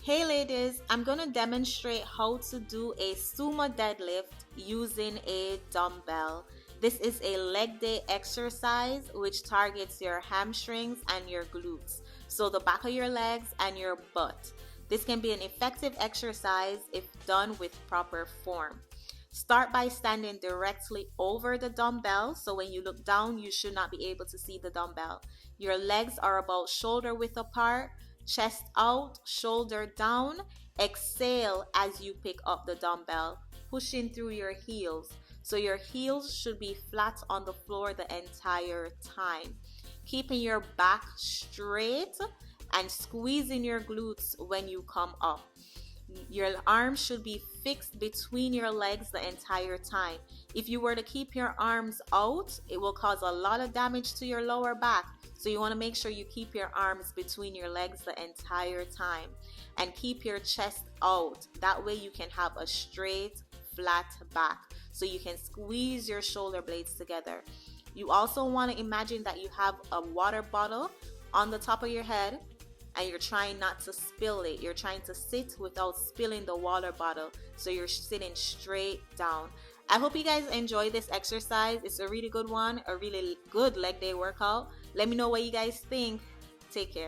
Hey ladies, I'm going to demonstrate how to do a sumo deadlift using a dumbbell. This is a leg day exercise which targets your hamstrings and your glutes, so the back of your legs and your butt. This can be an effective exercise if done with proper form. Start by standing directly over the dumbbell, so when you look down you should not be able to see the dumbbell. Your legs are about shoulder width apart, chest out, shoulder down. Exhale as you pick up the dumbbell, pushing through your heels. So your heels should be flat on the floor the entire time. Keeping your back straight and squeezing your glutes when you come up. Your arms should be fixed between your legs the entire time. If you were to keep your arms out, it will cause a lot of damage to your lower back. So you want to make sure you keep your arms between your legs the entire time and keep your chest out. That way you can have a straight, flat back so you can squeeze your shoulder blades together. You also want to imagine that you have a water bottle on the top of your head and you're trying not to spill it. You're trying to sit without spilling the water bottle, so you're sitting straight down. I hope you guys enjoy this exercise. It's a really good one, a really good leg day workout. Let me know what you guys think. Take care.